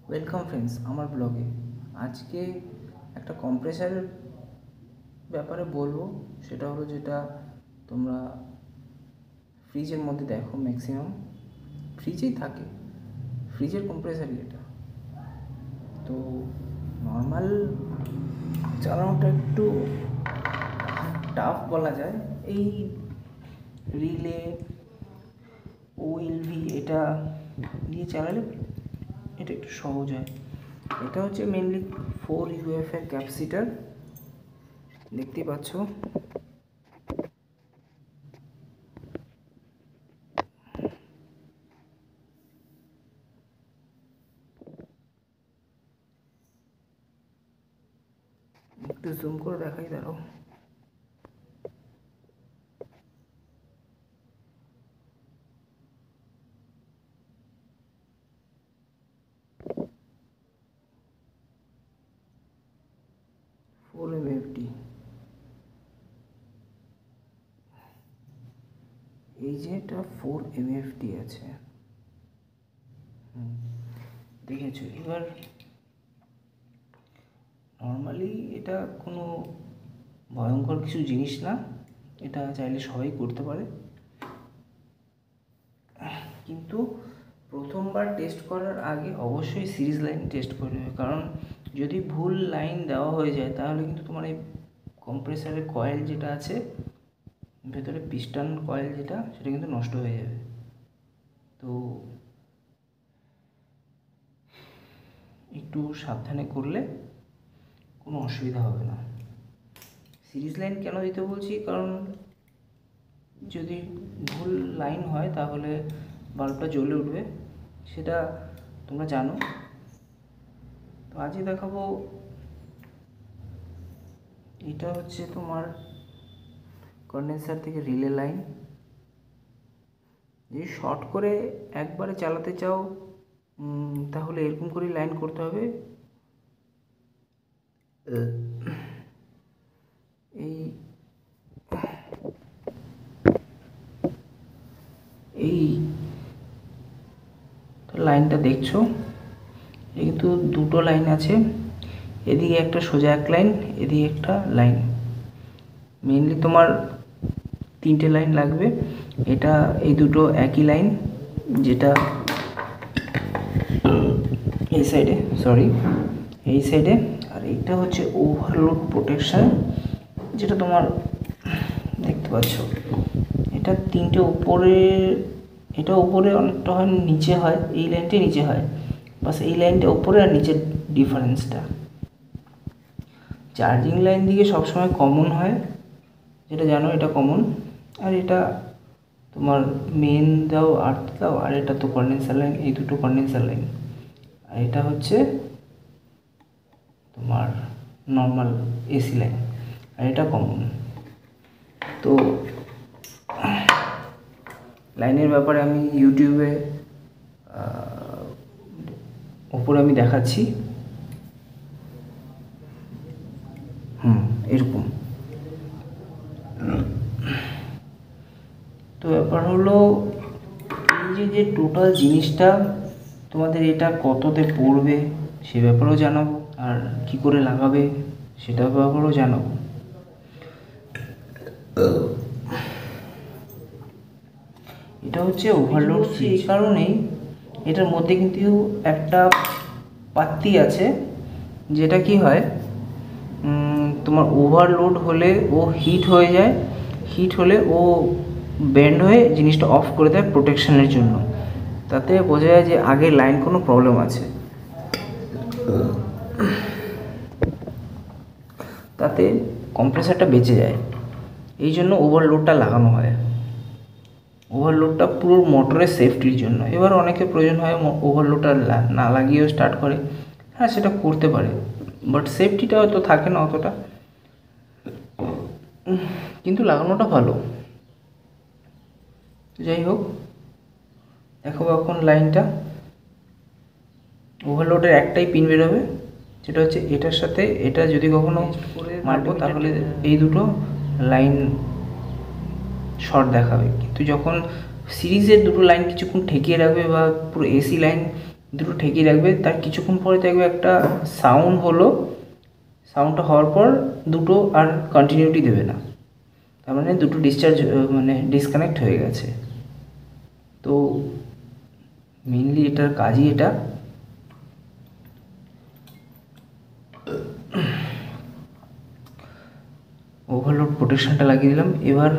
Welcome friends আমার ব্লগে। আজকে একটা কম্প্রেসারের ব্যাপারে বলবো। সেটা হলো যেটা তোমরা ফ্রিজের মধ্যে দেখো, ম্যাক্সিমাম ফ্রিজেই থাকে, ফ্রিজের কম্প্রেসারই এটা। তো নর্মাল চালানোটা একটু টাফ বলা যায়। এই রিলে ওএলভি এটা দিয়ে চালালে এটা একটু সহজ হয়। এটা হচ্ছে মেনলি 4 UF এর ক্যাপাসিটার, দেখতেই পাচ্ছ। একটু জুম করে দেখাই, দাঁড়াও। ফোর MFD, এই যে এটা 4 MFD আছে, দেখেছো। এবার নর্মালি এটা কোনো ভয়ঙ্কর কিছু জিনিস না, এটা চাইলে সবাই করতে পারে। কিন্তু প্রথমবার টেস্ট করার আগে অবশ্যই সিরিজ লাইন টেস্ট করে নেবে, কারণ যদি ভুল লাইন দেওয়া হয়ে যায় তাহলে কিন্তু তোমার এই কম্প্রেসারের কয়েল যেটা আছে ভেতরে, পিস্টন কয়েল যেটা, সেটা কিন্তু নষ্ট হয়ে যাবে। তো একটু সাবধানে করলে কোনো অসুবিধা হবে না। সিরিজ লাইন কেন দিতে বলছি, কারণ যদি ভুল লাইন হয় তাহলে বাল্বটা জ্বলে উঠবে, সেটা তোমরা জানো। তো আজকে দেখাবো, এটা হচ্ছে তোমার কন্ডেন্সার থেকে রিলে লাইন। যদি শর্ট করে একবারে চালাতে চাও তাহলে এরকম করে লাইন করতে হবে। এই এই লাইনটা দেখছো, কিন্তু দুটো লাইন আছে, এদিকে একটা সোজা এক লাইন, এদিকে একটা লাইন। মেনলি তোমার 3টে লাইন লাগবে। এটা এই দুটো একই লাইন, যেটা এই সাইডে, এই সাইডে। আর এইটা হচ্ছে ওভারলোড প্রোটেকশন, যেটা তোমার দেখতে পাচ্ছ। এটা 3টে উপরে, এটা উপরে অনেকটা হয়, নিচে হয়, এই লাইনটাই নিচে হয়, বাস এই লাইনটা উপরে আর নিচের ডিফারেন্সটা। চার্জিং লাইন দিকে সবসময় কমন হয়, যেটা জানো, এটা কমন। আর এটা তোমার মেন দাও, আর্থ দাও, আর এটা তো কন্ডেন্সার লাইন, এই দুটো কন্ডেন্সার লাইন। আর এটা হচ্ছে তোমার নর্মাল এসি লাইন, আর এটা কমন। তো লাইনের ব্যাপারে আমি ইউটিউবে ওপরে আমি দেখাচ্ছি, এরকম। তো ব্যাপার হলো এই যে টোটাল জিনিসটা তোমাদের এটা কততে পড়বে সে ব্যাপারেও জানাবো, আর কি করে লাগাবে সেটার ব্যাপারেও জানাবো। এটা হচ্ছে ওভারলোড সুইচ, এই কারণেই এটার মধ্যে কিন্তু একটা পাত্তি আছে, যেটা কি হয়, তোমার ওভারলোড হলে ও হিট হয়ে যায়, হিট হলে ও বেন্ড হয়ে জিনিসটা অফ করে দেয় প্রোটেকশনের জন্য। তাতে বোঝা যায় যে আগের লাইন কোনো প্রবলেম আছে, তাতে কম্প্রেসারটা বেঁচে যায়। এই জন্য ওভারলোডটা লাগানো হয়। ওভারলোডটা পুরো মোটরের সেফটির জন্য। এবার অনেকের প্রয়োজন হয় ওভারলোডটা না লাগিয়েও স্টার্ট করে, হ্যাঁ সেটা করতে পারে, বাট সেফটিটা হয়তো থাকে না অতটা, কিন্তু লাগানোটা ভালো। যাই হোক, দেখো এখন লাইনটা, ওভারলোডের একটাই পিন বেরোবে, যেটা হচ্ছে এটার সাথে এটা। যদি কখনো মারবো তাহলে এই দুটো লাইন শর্ট দেখাবে, কিন্তু যখন সিরিজের দুটো লাইন কিছুক্ষণ ঠেকিয়ে রাখবে বা পুরো এসি লাইন দুটো ঠেকিয়ে রাখবে। তার কিছুক্ষণ পরে দেখবে একটা সাউন্ড হলো, সাউন্ডটা হওয়ার পর দুটো আর কন্টিনিউটি দেবে না, তার মানে দুটো ডিসচার্জ মানে ডিসকানেক্ট হয়ে গেছে। তো মেনলি এটার কাজই এটা। ওভারলোড প্রোটেকশানটা লাগিয়ে দিলাম। এবার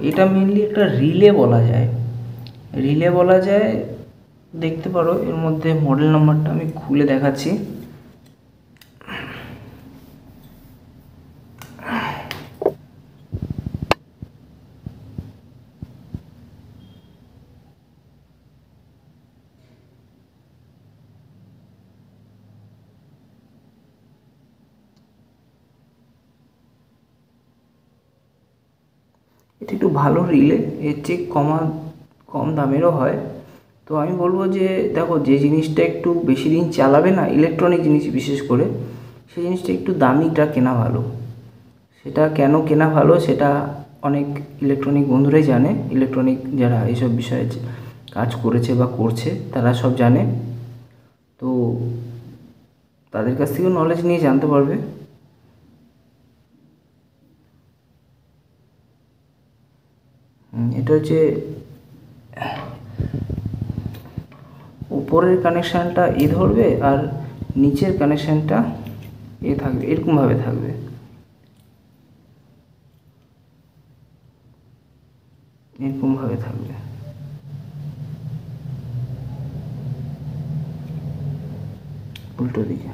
এটা মেনলি একটা রিলে বলা যায়, রিলে বলা যায়। দেখতে পারো এর মধ্যে মডেল নাম্বারটা আমি খুলে দেখাচ্ছি। এটা একটু ভালো রিলে, এর চেয়ে কম দামেরও হয়। তো আমি বলবো যে দেখো, যে জিনিসটা একটু বেশি দিন চালাবে না, ইলেকট্রনিক জিনিস বিশেষ করে, সেই জিনিসটা একটু দামিটা কেনা ভালো। সেটা কেন কেনা ভালো সেটা অনেক ইলেকট্রনিক বন্ধুরাই জানে, ইলেকট্রনিক যারা এইসব বিষয়ে কাজ করেছে বা করছে তারা সব জানে। তো তাদের কাছ থেকেও নলেজ নিয়ে জানতে পারবে। এটা হচ্ছে উপরের কানেকশানটা এ ধরবে আর নিচের কানেকশানটা এ থাকবে, এরকমভাবে থাকবে। এরকমভাবে থাকবে। উল্টো দিকে।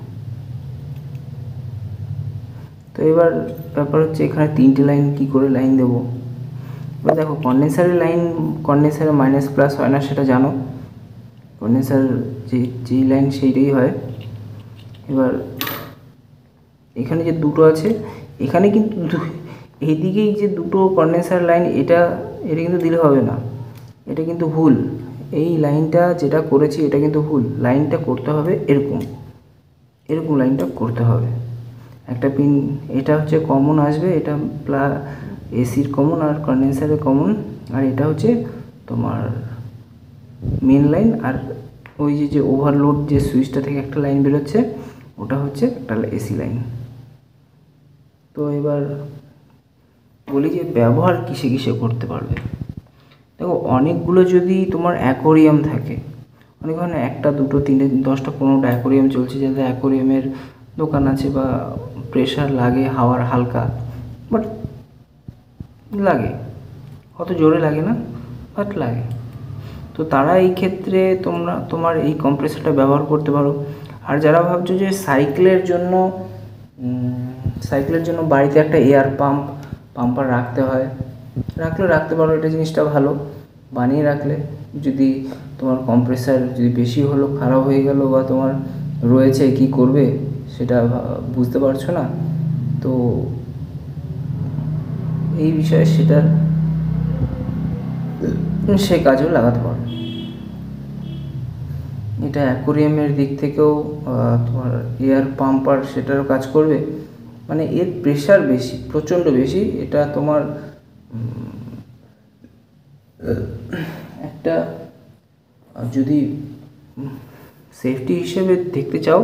তো এবার ব্যাপার হচ্ছে এখানে তিনটে লাইন, কি করে লাইন দেবো। এবার দেখো, কন্ডেন্সারে মাইনাস প্লাস হয় না সেটা জানো, কন্ডেন্সার যেই লাইন সেইটাই হয়। এবার এখানে যে দুটো আছে, এখানে কিন্তু এইদিকেই যে দুটো কন্ডেন্সার লাইন, এটা কিন্তু দিলে হবে না, এটা কিন্তু ভুল। এই লাইনটা যেটা করেছি এটা কিন্তু ভুল, লাইনটা করতে হবে এরকম লাইনটা করতে হবে। একটা পিন এটা হচ্ছে কমন আসবে, এটা এসির কমন আর কন্ডেন্সারের কমন, আর এটা হচ্ছে তোমার মেন লাইন। আর ওই যে ওভারলোড যে সুইচটা থেকে একটা লাইন বেরোচ্ছে, ওটা হচ্ছে একটা এসি লাইন। তো এবার বলি যে ব্যবহার কিসে কিসে করতে পারবে। দেখো, অনেকগুলো যদি তোমার অ্যাকোরিয়াম থাকে, অনেক ধরনের 1টা 2টো 3টে 10টা 15টা অ্যাকোরিয়াম চলছে, যাতে অ্যাকোরিয়ামের দোকান আছে বা প্রেশার লাগে হাওয়ার হালকা, বাট লাগে, অত জোরে লাগে না, বাট লাগে। তো তারা এই ক্ষেত্রে তোমার এই কম্প্রেসারটা ব্যবহার করতে পারো। আর যারা ভাবছো যে সাইকেলের জন্য বাড়িতে একটা এয়ার পাম্পার রাখতে হয়, রাখতে পারো, এটা জিনিসটা ভালো বানিয়ে রাখলে। যদি তোমার কম্প্রেসার যদি বেশি হলো, খারাপ হয়ে গেল, বা তোমার রয়েছে, কি করবে সেটা বুঝতে পারছো না, তো এই বিষয়ে সেটা সে কাজেও লাগাতে পারো। এটা অ্যাকোরিয়ামের দিক থেকেও তোমার এয়ার পাম্পার সেটারও কাজ করবে, মানে এর প্রেশার বেশি, প্রচণ্ড বেশি। এটা তোমার একটা যদি সেফটি হিসেবে দেখতে চাও,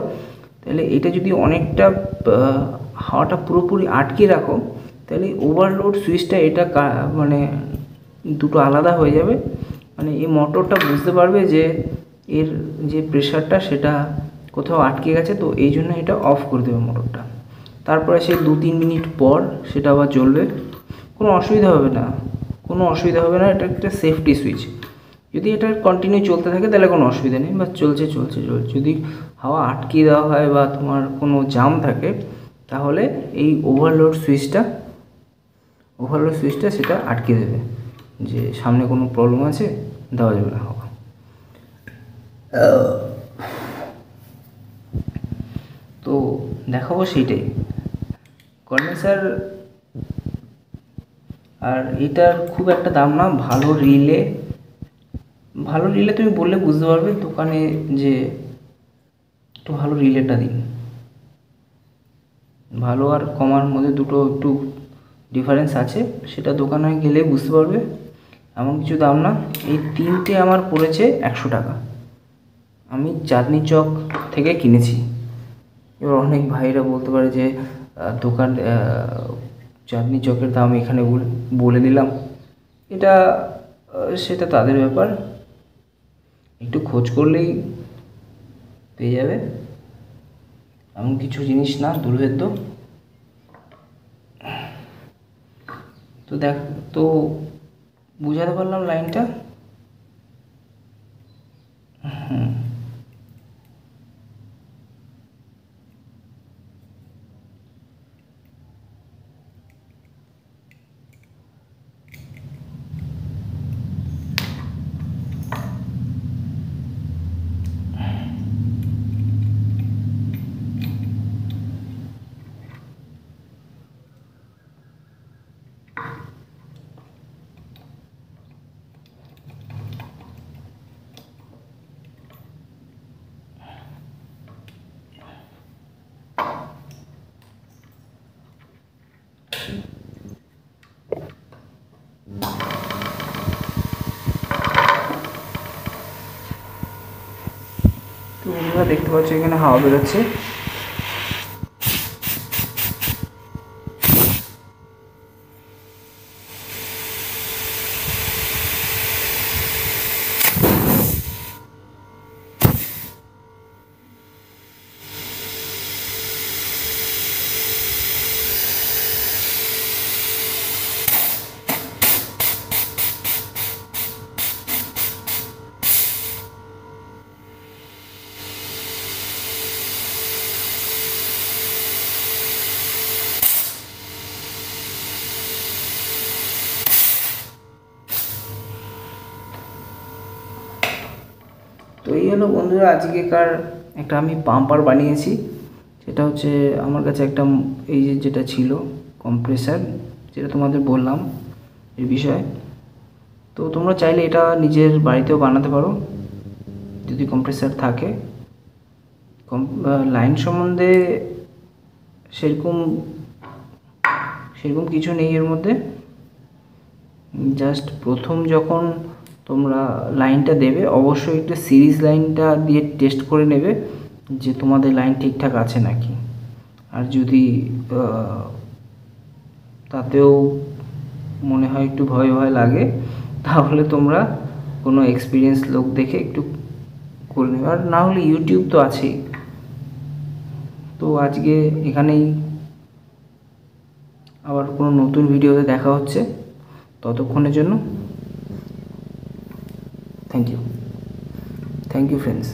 তাহলে এটা যদি অনেকটা হাওয়াটা পুরোপুরি আটকে রাখো, তাহলে ওভারলোড সুইচটা এটা মানে দুটো আলাদা হয়ে যাবে। মানে এই মোটরটা বুঝতে পারবে যে এর যে প্রেশারটা সেটা কোথাও আটকে গেছে, তো এই জন্য এটা অফ করে দেবে মোটরটা। তারপরে সে 2-3 মিনিট পর সেটা আবার জ্বলবে, কোনো অসুবিধা হবে না, এটা একটা সেফটি সুইচ। যদি এটা কন্টিনিউ চলতে থাকে তাহলে কোনো অসুবিধা নেই, বা চলছে। যদি হাওয়া আটকে দেওয়া হয় বা তোমার কোনো জাম থাকে, তাহলে এই ওভারলোড সুইচটা সেটা আটকে দেবে, যে সামনে কোনো প্রবলেম আছে, দেওয়া যাবে না হাওয়া। তো দেখাবো সেইটাই কন্ডেন্সার। আর এটার খুব একটা দাম না, ভালো রিলে তুমি বললে বুঝতে পারবে দোকানে, যে একটু ভালো রিলেটা দিন। ভালো আর কমার মধ্যে দুটো একটু ডিফারেন্স আছে, সেটা দোকানে গেলে বুঝতে পারবে, এমন কিছু দাম না। এই 3টে আমার পড়েছে 100 টাকা, আমি চাঁদনি চক থেকে কিনেছি। এবার অনেক ভাইরা বলতে পারে যে দোকান চাঁদনি চকের দাম এখানে বলে দিলাম, এটা সেটা তাদের ব্যাপার, একটু খোঁজ করলেই পেয়ে যাবে, এমন কিছু জিনিস না দুর্ভেদ্য। তো দেখ, তো বুঝাতে পারলাম লাইনটা। তো বন্ধুরা দেখতে পাচ্ছ এখানে হাওয়া বেরোচ্ছে। তো এই হলো বন্ধুরা আজকেকার একটা আমি পাম্পার বানিয়েছি। সেটা হচ্ছে আমার কাছে একটা এই যে যেটা ছিল কম্প্রেসার, যেটা তোমাদের বললাম এই বিষয়ে। তো তোমরা চাইলে এটা নিজের বাড়িতেও বানাতে পারো যদি কম্প্রেসার থাকে। লাইন সম্বন্ধে সেরকম কিছু নেই এর মধ্যে। জাস্ট প্রথম যখন তোমরা লাইনটা দেবে অবশ্যই একটা সিরিজ লাইনটা দিয়ে টেস্ট করে নেবে যে তোমাদের লাইন ঠিকঠাক আছে নাকি। আর যদি তাতেও মনে হয় একটু ভয় ভয় লাগে, তাহলে তোমরা কোনো এক্সপিরিয়েন্স লোক দেখে একটু করে নেবে, আর না হলে ইউটিউব তো আছেই। তো আজকে এখানেই, আবার কোনো নতুন ভিডিওতে দেখা হচ্ছে, ততক্ষণের জন্য থ্যাংক ইউ ফ্রেন্ডস।